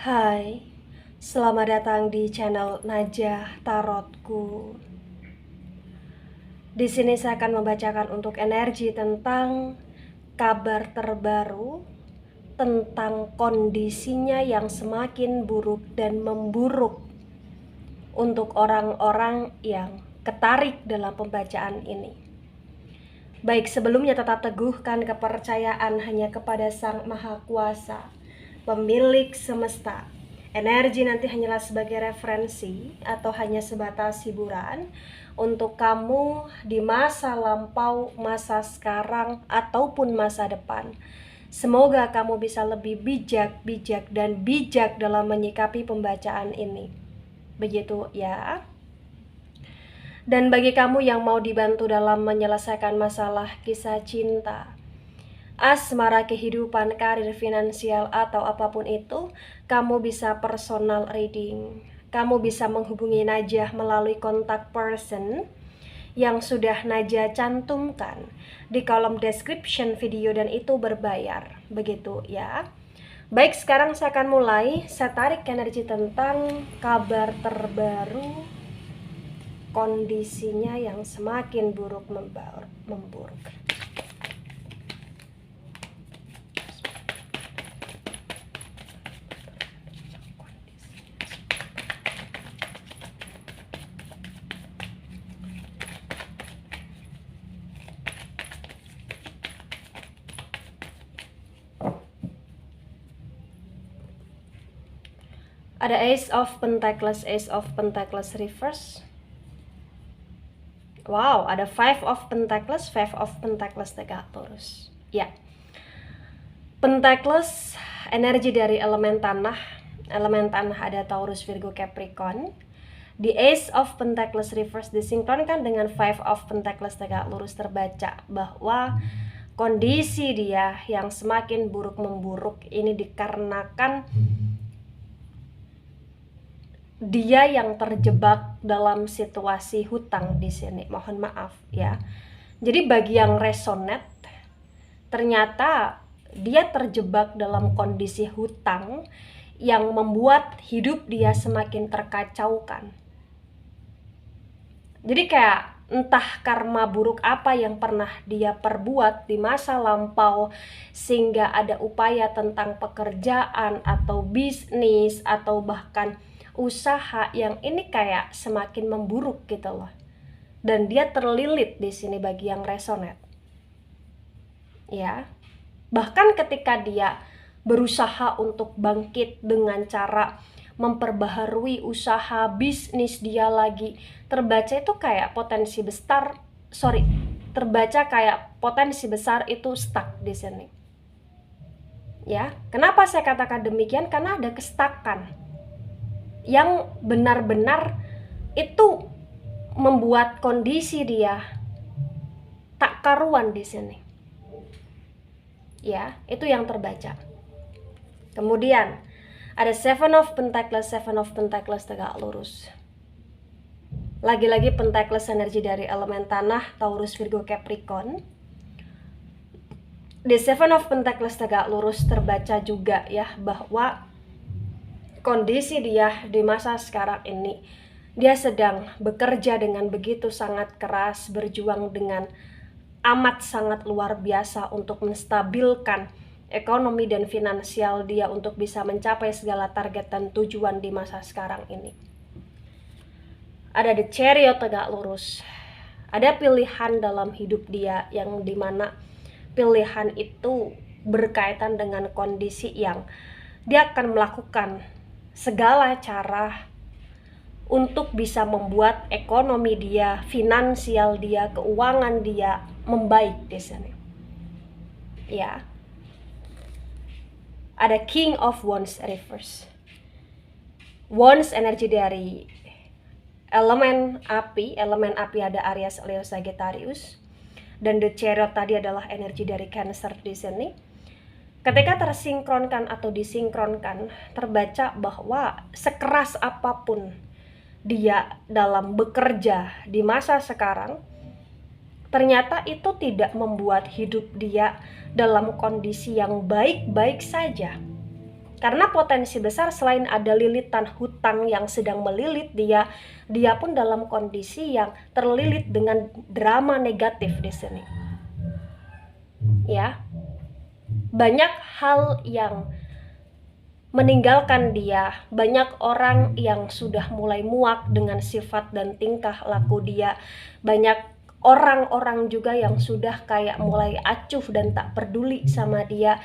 Hai, selamat datang di channel Najah Tarotku. Di sini saya akan membacakan untuk energi tentang kabar terbaru tentang kondisinya yang semakin buruk dan memburuk untuk orang-orang yang ketarik dalam pembacaan ini. Baik, sebelumnya tetap teguhkan kepercayaan hanya kepada Sang Maha Kuasa, pemilik semesta. Energi nanti hanyalah sebagai referensi atau hanya sebatas hiburan untuk kamu di masa lampau, masa sekarang, ataupun masa depan. Semoga kamu bisa lebih bijak dalam menyikapi pembacaan ini. Begitu ya. Dan bagi kamu yang mau dibantu dalam menyelesaikan masalah kisah cinta, asmara, kehidupan, karir, finansial, atau apapun itu, kamu bisa personal reading. Kamu bisa menghubungi Najah melalui kontak person yang sudah Najah cantumkan di kolom description video, dan itu berbayar. Begitu ya. Baik, sekarang saya akan mulai. Saya tarik energi tentang kabar terbaru kondisinya yang semakin buruk memburuk. Ada Ace of Pentacles reverse. Wow, ada Five of Pentacles tegak lurus. Ya, Pentacles energi dari elemen tanah. Elemen tanah ada Taurus, Virgo, Capricorn. Di Ace of Pentacles reverse disinkronkan dengan Five of Pentacles tegak lurus, terbaca bahwa kondisi dia yang semakin buruk memburuk ini dikarenakan dia yang terjebak dalam situasi hutang di sini. Mohon maaf ya. Jadi bagi yang resonate, ternyata dia terjebak dalam kondisi hutang yang membuat hidup dia semakin terkacaukan. Jadi kayak entah karma buruk apa yang pernah dia perbuat di masa lampau sehingga ada upaya tentang pekerjaan atau bisnis atau bahkan usaha yang ini kayak semakin memburuk gitu loh. Dan dia terlilit di sini bagi yang resonate. Ya. Bahkan ketika dia berusaha untuk bangkit dengan cara memperbaharui usaha bisnis dia lagi, terbaca itu kayak potensi besar itu stuck di sini. Ya, kenapa saya katakan demikian? Karena ada kestakan yang benar-benar itu membuat kondisi dia tak karuan di sini. Ya, itu yang terbaca. Kemudian ada Seven of Pentacles tegak lurus. Lagi-lagi Pentacles energi dari elemen tanah, Taurus, Virgo, Capricorn. Di Seven of Pentacles tegak lurus terbaca juga ya bahwa kondisi dia di masa sekarang ini, dia sedang bekerja dengan begitu sangat keras, berjuang dengan amat sangat luar biasa untuk menstabilkan ekonomi dan finansial dia untuk bisa mencapai segala target dan tujuan di masa sekarang ini. Ada The Chariot tegak lurus. Ada pilihan dalam hidup dia yang dimana pilihan itu berkaitan dengan kondisi yang dia akan melakukan segala cara untuk bisa membuat ekonomi dia, finansial dia, keuangan dia membaik di sini. Ya. Ada King of Wands reverse. Wands energi dari elemen api ada Aries, Leo, Sagittarius. Dan The Chariot tadi adalah energi dari Cancer di sini. Ketika tersinkronkan atau disinkronkan, terbaca bahwa sekeras apapun dia dalam bekerja di masa sekarang, ternyata itu tidak membuat hidup dia dalam kondisi yang baik-baik saja. Karena potensi besar selain ada lilitan hutang yang sedang melilit dia, dia pun dalam kondisi yang terlilit dengan drama negatif di sini. Ya. Banyak hal yang meninggalkan dia, banyak orang yang sudah mulai muak dengan sifat dan tingkah laku dia, banyak orang-orang juga yang sudah kayak mulai acuh dan tak peduli sama dia,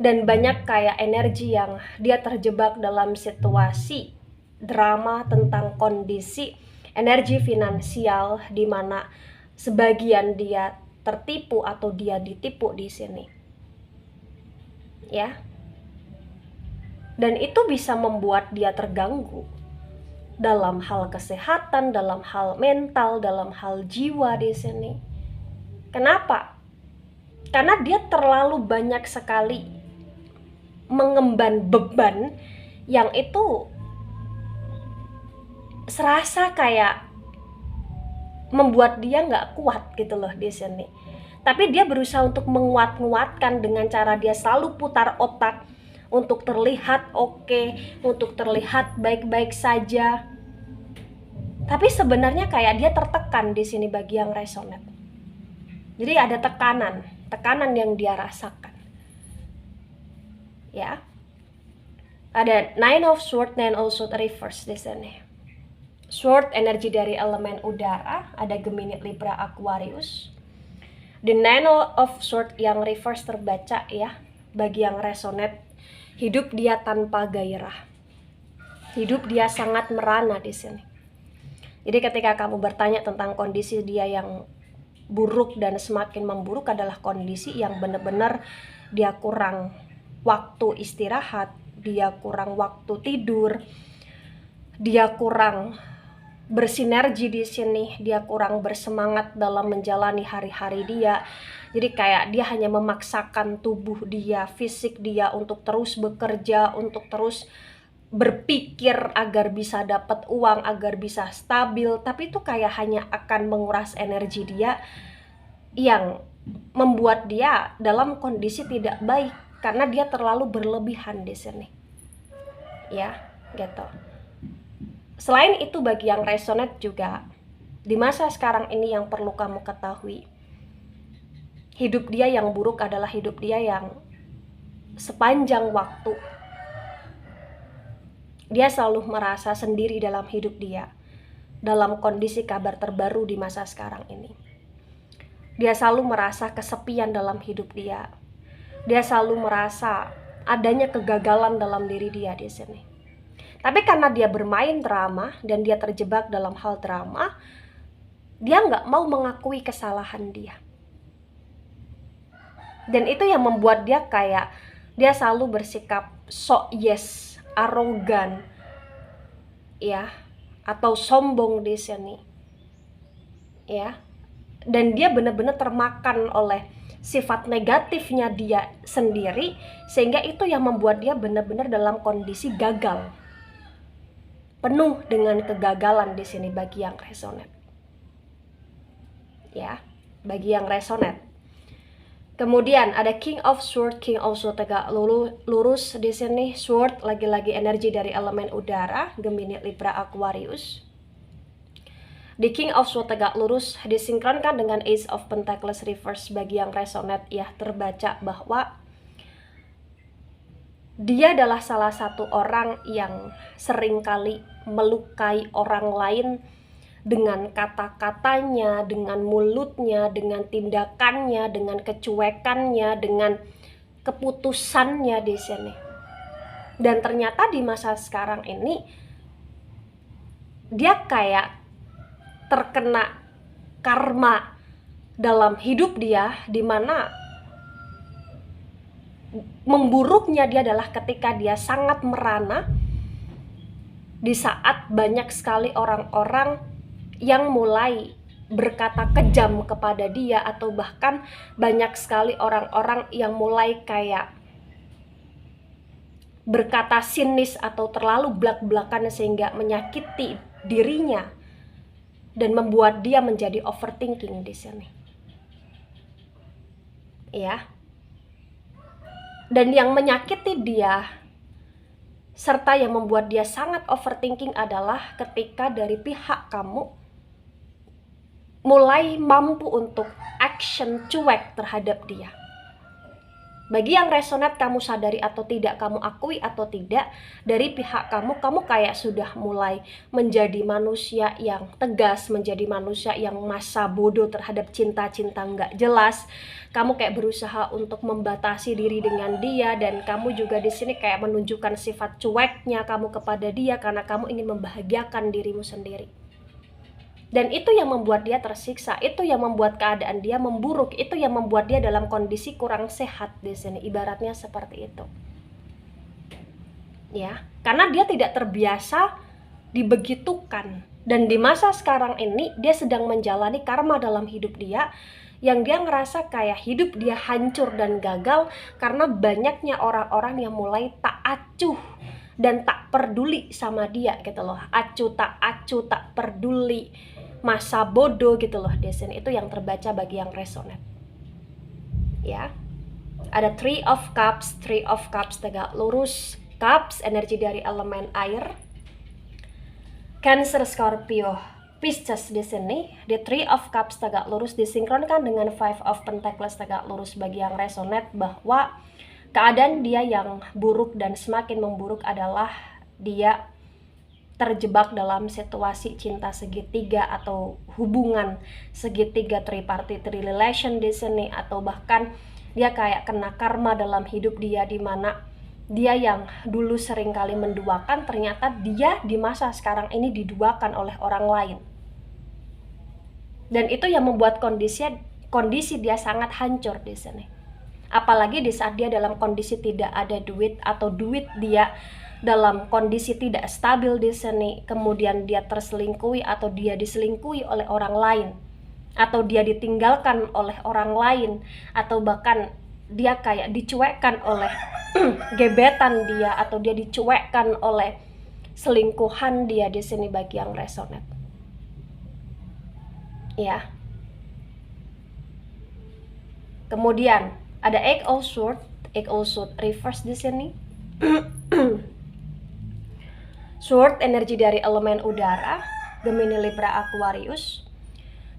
dan banyak kayak energi yang dia terjebak dalam situasi drama tentang kondisi energi finansial di mana sebagian dia tertipu atau dia ditipu di sini. Ya. Dan itu bisa membuat dia terganggu dalam hal kesehatan, dalam hal mental, dalam hal jiwa di sini. Kenapa? Karena dia terlalu banyak sekali mengemban beban yang itu serasa kayak membuat dia nggak kuat gitu loh di sini. Tapi dia berusaha untuk menguat-nguatkan dengan cara dia selalu putar otak untuk terlihat oke, untuk terlihat baik-baik saja. Tapi sebenarnya kayak dia tertekan di sini bagi yang resonate. Jadi ada tekanan yang dia rasakan. Ya. Ada Nine of Swords dan also reverse di sini. Sword energi dari elemen udara, ada Gemini, Libra, Aquarius. The Nine of Swords yang reverse terbaca ya, bagi yang resonate. Hidup dia tanpa gairah. Hidup dia sangat merana di sini. Jadi ketika kamu bertanya tentang kondisi dia yang buruk dan semakin memburuk adalah kondisi yang benar-benar dia kurang waktu istirahat, dia kurang waktu tidur, dia kurang bersinergi di sini, dia kurang bersemangat dalam menjalani hari-hari dia. Jadi kayak dia hanya memaksakan tubuh dia, fisik dia untuk terus bekerja, untuk terus berpikir agar bisa dapat uang, agar bisa stabil. Tapi itu kayak hanya akan menguras energi dia yang membuat dia dalam kondisi tidak baik karena dia terlalu berlebihan di sini. Ya, gitu. Selain itu bagi yang resonate juga, di masa sekarang ini yang perlu kamu ketahui, hidup dia yang buruk adalah hidup dia yang sepanjang waktu dia selalu merasa sendiri dalam hidup dia, dalam kondisi kabar terbaru di masa sekarang ini. Dia selalu merasa kesepian dalam hidup dia. Dia selalu merasa adanya kegagalan dalam diri dia di sini. Tapi karena dia bermain drama dan dia terjebak dalam hal drama, dia nggak mau mengakui kesalahan dia. Dan itu yang membuat dia kayak dia selalu bersikap sok yes, arogan, ya, atau sombong di sini, ya. Dan dia benar-benar termakan oleh sifat negatifnya dia sendiri, sehingga itu yang membuat dia benar-benar dalam kondisi gagal, penuh dengan kegagalan di sini bagi yang resonate, ya, bagi yang resonate. Kemudian ada King of Swords, King of Swords tegak lurus di sini. Sword lagi-lagi energi dari elemen udara, Gemini, Libra, Aquarius. Di King of Swords tegak lurus disinkronkan dengan Ace of Pentacles reverse bagi yang resonate ya, terbaca bahwa dia adalah salah satu orang yang seringkali melukai orang lain dengan kata-katanya, dengan mulutnya, dengan tindakannya, dengan kecuekannya, dengan keputusannya di sini. Dan ternyata di masa sekarang ini dia kayak terkena karma dalam hidup dia, di mana memburuknya dia adalah ketika dia sangat merana di saat banyak sekali orang-orang yang mulai berkata kejam kepada dia, atau bahkan banyak sekali orang-orang yang mulai kayak berkata sinis atau terlalu belak-belakan sehingga menyakiti dirinya dan membuat dia menjadi overthinking di sini. Ya. Dan yang menyakiti dia Serta yang membuat dia sangat overthinking adalah ketika dari pihak kamu mulai mampu untuk action cuek terhadap dia. Bagi yang resonate, kamu sadari atau tidak, kamu akui atau tidak, dari pihak kamu kayak sudah mulai menjadi manusia yang tegas, menjadi manusia yang masa bodoh terhadap cinta-cinta nggak jelas. Kamu kayak berusaha untuk membatasi diri dengan dia, dan kamu juga di sini kayak menunjukkan sifat cueknya kamu kepada dia karena kamu ingin membahagiakan dirimu sendiri. Dan itu yang membuat dia tersiksa, itu yang membuat keadaan dia memburuk, itu yang membuat dia dalam kondisi kurang sehat di sini. Ibaratnya seperti itu. Ya, karena dia tidak terbiasa dibegitukan. Dan di masa sekarang ini dia sedang menjalani karma dalam hidup dia, yang dia ngerasa kayak hidup dia hancur dan gagal karena banyaknya orang-orang yang mulai tak acuh dan tak peduli sama dia gitu loh. Acuh tak peduli, masa bodoh gitu loh di sini. Itu yang terbaca bagi yang resonate. Ya. Ada Three of Cups tegak lurus. Cups energi dari elemen air. Cancer, Scorpio, Pisces di sini. Di Three of Cups tegak lurus disinkronkan dengan Five of Pentacles tegak lurus bagi yang resonate, bahwa keadaan dia yang buruk dan semakin memburuk adalah dia terjebak dalam situasi cinta segitiga atau hubungan segitiga, tripartite relation di sini, atau bahkan dia kayak kena karma dalam hidup dia, di mana dia yang dulu sering kali menduakan, ternyata dia di masa sekarang ini diduakan oleh orang lain. Dan itu yang membuat kondisi dia sangat hancur di sini. Apalagi di saat dia dalam kondisi tidak ada duit, atau duit dia dalam kondisi tidak stabil di sini, kemudian dia terselingkuhi atau dia diselingkuhi oleh orang lain, atau dia ditinggalkan oleh orang lain, atau bahkan dia kayak dicuekkan oleh gebetan dia, atau dia dicuekkan oleh selingkuhan dia di sini bagi yang resonate. Ya. Kemudian ada Eight of Swords reverse di sini. Sword energi dari elemen udara, Gemini, Libra, Aquarius.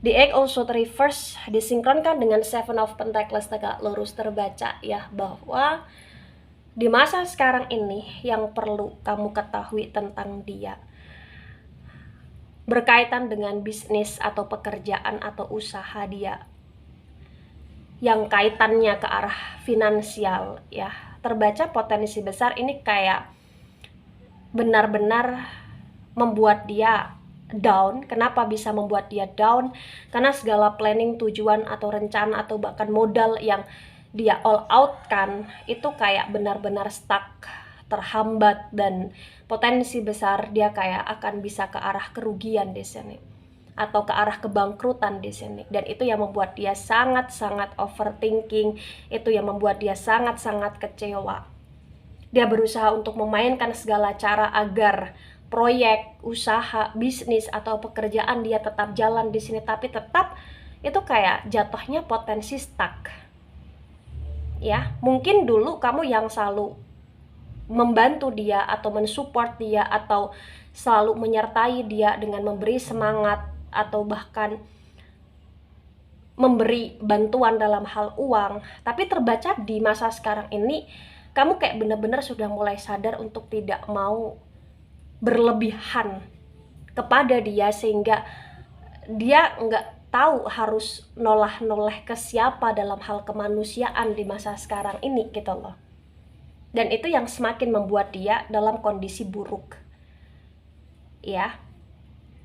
Di Eight of Swords reverse disinkronkan dengan Seven of Pentacles tegak lurus, terbaca ya bahwa di masa sekarang ini yang perlu kamu ketahui tentang dia berkaitan dengan bisnis atau pekerjaan atau usaha dia yang kaitannya ke arah finansial ya. Terbaca potensi besar ini kayak benar-benar membuat dia down. Kenapa bisa membuat dia down? Karena segala planning, tujuan atau rencana atau bahkan modal yang dia all out kan, itu kayak benar-benar stuck, terhambat, dan potensi besar dia kayak akan bisa ke arah kerugian di sini atau ke arah kebangkrutan di sini. Dan itu yang membuat dia sangat-sangat overthinking, itu yang membuat dia sangat-sangat kecewa. Dia berusaha untuk memainkan segala cara agar proyek, usaha, bisnis atau pekerjaan dia tetap jalan di sini, tapi tetap itu kayak jatuhnya potensi stuck. Ya, mungkin dulu kamu yang selalu membantu dia atau mensupport dia atau selalu menyertai dia dengan memberi semangat atau bahkan memberi bantuan dalam hal uang. Tapi terbaca di masa sekarang ini kamu kayak benar-benar sudah mulai sadar untuk tidak mau berlebihan kepada dia, sehingga dia nggak tahu harus noleh-noleh ke siapa dalam hal kemanusiaan di masa sekarang ini gitu loh. Dan itu yang semakin membuat dia dalam kondisi buruk. Ya,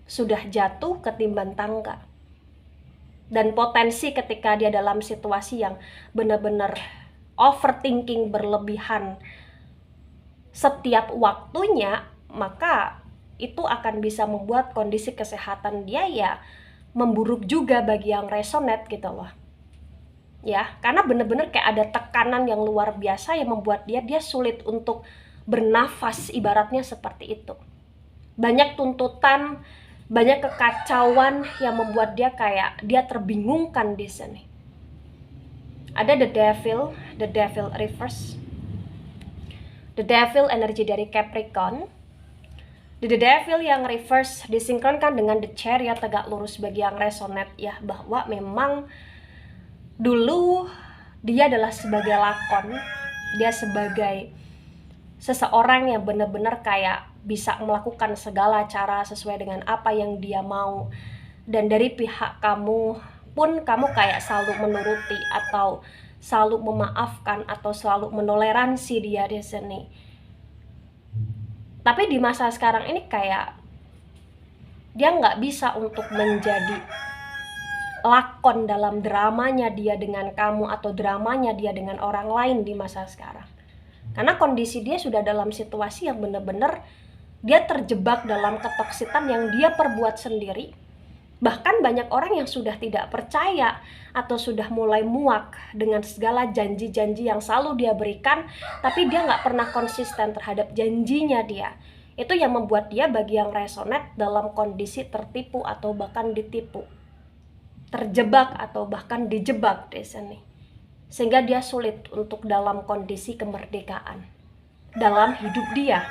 sudah jatuh ketimbang tangga. Dan potensi ketika dia dalam situasi yang benar-benar overthinking berlebihan setiap waktunya, maka itu akan bisa membuat kondisi kesehatan dia ya memburuk juga bagi yang resonate gitu loh. Ya, karena benar-benar kayak ada tekanan yang luar biasa yang membuat dia sulit untuk bernafas, ibaratnya seperti itu. Banyak tuntutan, banyak kekacauan yang membuat dia kayak dia terbingungkan di sini. Ada the devil reverse. The Devil energi dari Capricorn. The Devil yang reverse disinkronkan dengan The Chariot tegak lurus bagi yang resonate ya, bahwa memang dulu dia adalah sebagai lakon, dia sebagai seseorang yang benar-benar kayak bisa melakukan segala cara sesuai dengan apa yang dia mau, dan dari pihak kamu pun kamu kayak selalu menuruti atau selalu memaafkan atau selalu menoleransi dia di sini. Tapi di masa sekarang ini kayak dia nggak bisa untuk menjadi lakon dalam dramanya dia dengan kamu atau dramanya dia dengan orang lain di masa sekarang. Karena kondisi dia sudah dalam situasi yang benar-benar dia terjebak dalam ketoksitan yang dia perbuat sendiri. Bahkan banyak orang yang sudah tidak percaya atau sudah mulai muak dengan segala janji-janji yang selalu dia berikan, tapi dia nggak pernah konsisten terhadap janjinya dia. Itu yang membuat dia bagi yang resonate dalam kondisi tertipu atau bahkan ditipu, terjebak atau bahkan dijebak di sini. Sehingga dia sulit untuk dalam kondisi kemerdekaan dalam hidup dia.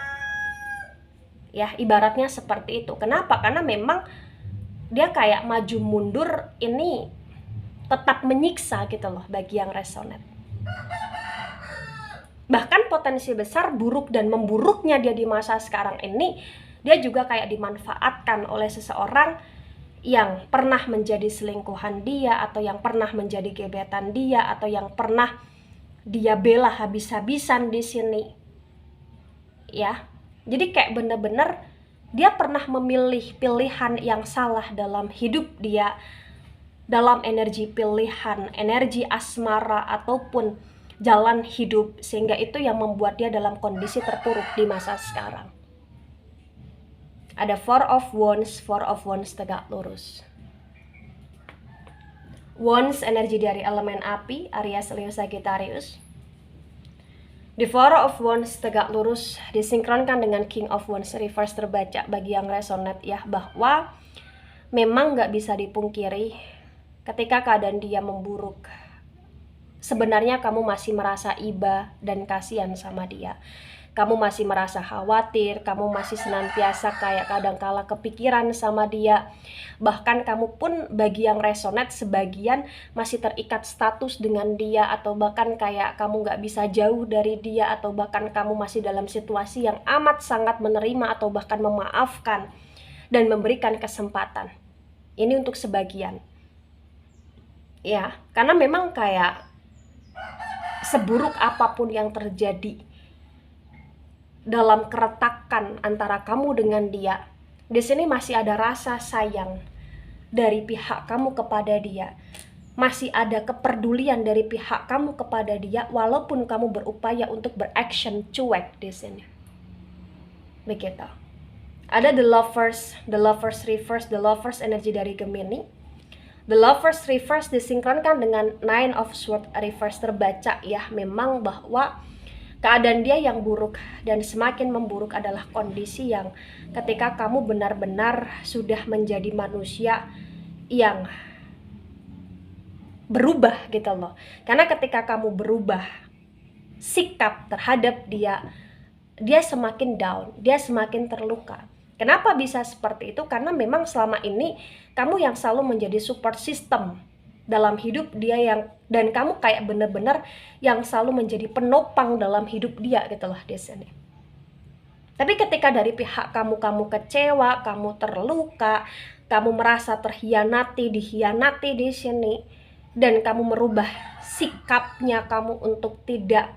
Ya, ibaratnya seperti itu. Kenapa? Karena memang dia kayak maju mundur ini tetap menyiksa gitu loh bagi yang resonate. Bahkan potensi besar buruk dan memburuknya dia di masa sekarang ini, dia juga kayak dimanfaatkan oleh seseorang yang pernah menjadi selingkuhan dia, atau yang pernah menjadi gebetan dia, atau yang pernah dia bela habis-habisan di sini. Ya, jadi kayak bener-bener dia pernah memilih pilihan yang salah dalam hidup dia, dalam energi pilihan, energi asmara ataupun jalan hidup, sehingga itu yang membuat dia dalam kondisi terpuruk di masa sekarang. Ada Four of Wands tegak lurus. Wands energi dari elemen api, Aries, Leo, Sagittarius. The Four of Wands tegak lurus disinkronkan dengan King of Wands reverse terbaca bagi yang resonate ya, bahwa memang nggak bisa dipungkiri ketika keadaan dia memburuk, sebenarnya kamu masih merasa iba dan kasihan sama dia. Kamu masih merasa khawatir, kamu masih senantiasa kayak kadangkala kepikiran sama dia. Bahkan kamu pun bagi yang resonate sebagian masih terikat status dengan dia, atau bahkan kayak kamu gak bisa jauh dari dia, atau bahkan kamu masih dalam situasi yang amat sangat menerima atau bahkan memaafkan dan memberikan kesempatan. Ini untuk sebagian. Ya, karena memang kayak seburuk apapun yang terjadi dalam keretakan antara kamu dengan dia, di sini masih ada rasa sayang dari pihak kamu kepada dia, masih ada kepedulian dari pihak kamu kepada dia, walaupun kamu berupaya untuk beraction cuek di sini. Begitu. Ada the lovers reverse, the lovers energi dari Gemini. The lovers reverse disinkronkan dengan Nine of Swords reverse terbaca ya, memang bahwa keadaan dia yang buruk dan semakin memburuk adalah kondisi yang ketika kamu benar-benar sudah menjadi manusia yang berubah gitu loh. Karena ketika kamu berubah sikap terhadap dia, dia semakin down, dia semakin terluka. Kenapa bisa seperti itu? Karena memang selama ini kamu yang selalu menjadi support system dalam hidup dia, yang dan kamu kayak bener-bener yang selalu menjadi penopang dalam hidup dia gitu loh di sini. Tapi ketika dari pihak kamu kecewa, kamu terluka, kamu merasa terhianati, dihianati di sini, dan kamu merubah sikapnya kamu untuk tidak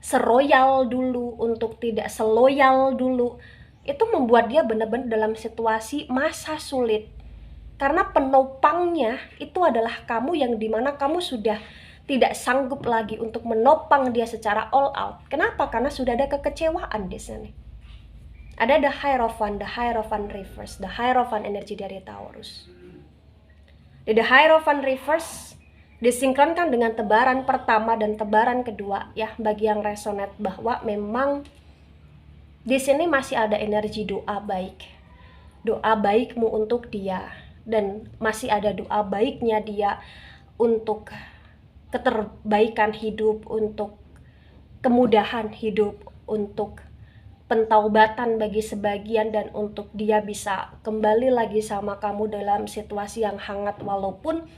seroyal dulu, untuk tidak seloyal dulu, itu membuat dia benar-benar dalam situasi masa sulit. Karena penopangnya itu adalah kamu, yang dimana kamu sudah tidak sanggup lagi untuk menopang dia secara all out. Kenapa? Karena sudah ada kekecewaan di sini. Ada the Hierophant reverse, the Hierophant energi dari Taurus. The Hierophant reverse disinkronkan dengan tebaran pertama dan tebaran kedua ya, bagi yang resonate bahwa memang di sini masih ada energi doa baik. Doa baikmu untuk dia, dan masih ada doa baiknya dia untuk keterbaikan hidup, untuk kemudahan hidup, untuk pentaubatan bagi sebagian dan untuk dia bisa kembali lagi sama kamu dalam situasi yang hangat walaupun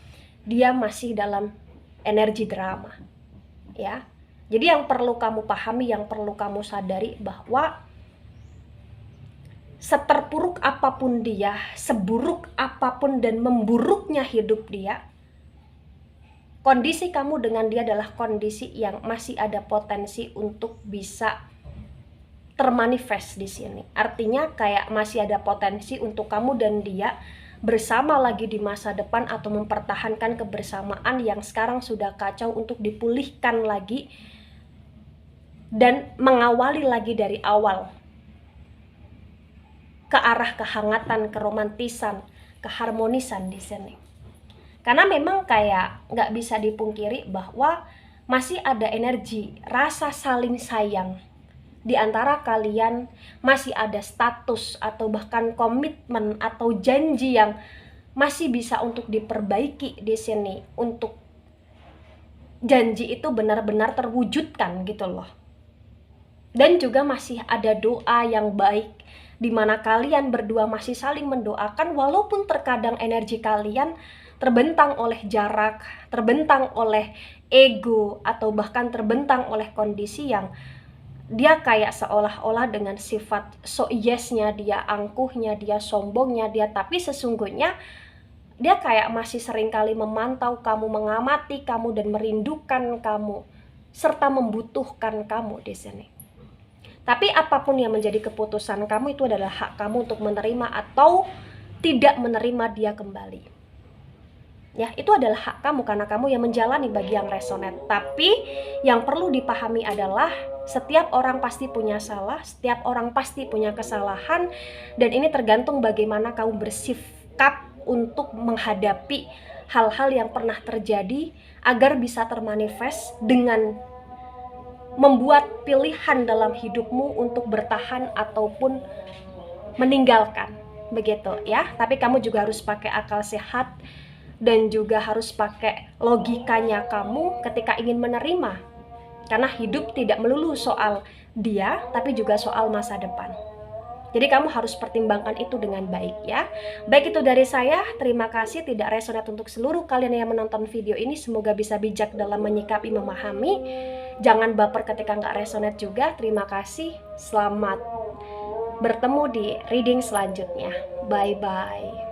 dia masih dalam energi drama, ya. Jadi yang perlu kamu pahami, yang perlu kamu sadari bahwa seterpuruk apapun dia, seburuk apapun dan memburuknya hidup dia, kondisi kamu dengan dia adalah kondisi yang masih ada potensi untuk bisa termanifest di sini. Artinya kayak masih ada potensi untuk kamu dan dia bersama lagi di masa depan atau mempertahankan kebersamaan yang sekarang sudah kacau untuk dipulihkan lagi dan mengawali lagi dari awal ke arah kehangatan, keromantisan, keharmonisan di sini. Karena memang kayak nggak bisa dipungkiri bahwa masih ada energi, rasa saling sayang di antara kalian, masih ada status atau bahkan komitmen atau janji yang masih bisa untuk diperbaiki di sini, untuk janji itu benar-benar terwujudkan gitu loh. Dan juga masih ada doa yang baik di mana kalian berdua masih saling mendoakan walaupun terkadang energi kalian terbentang oleh jarak, terbentang oleh ego, atau bahkan terbentang oleh kondisi yang dia kayak seolah-olah dengan sifat so yes-nya dia, angkuhnya dia, sombongnya dia, tapi sesungguhnya dia kayak masih seringkali memantau kamu, mengamati kamu dan merindukan kamu serta membutuhkan kamu di sini. Tapi apapun yang menjadi keputusan kamu itu adalah hak kamu untuk menerima atau tidak menerima dia kembali. Ya, itu adalah hak kamu karena kamu yang menjalani bagi yang resonate. Tapi yang perlu dipahami adalah setiap orang pasti punya salah, setiap orang pasti punya kesalahan, dan ini tergantung bagaimana kamu bersikap untuk menghadapi hal-hal yang pernah terjadi agar bisa termanifest dengan membuat pilihan dalam hidupmu untuk bertahan ataupun meninggalkan, begitu ya. Tapi kamu juga harus pakai akal sehat dan juga harus pakai logikanya kamu ketika ingin menerima, karena hidup tidak melulu soal dia tapi juga soal masa depan. Jadi kamu harus pertimbangkan itu dengan baik ya. Baik, itu dari saya. Terima kasih. Tidak resonate untuk seluruh kalian yang menonton video ini. Semoga bisa bijak dalam menyikapi, memahami. Jangan baper ketika nggak resonate juga. Terima kasih. Selamat bertemu di reading selanjutnya. Bye-bye.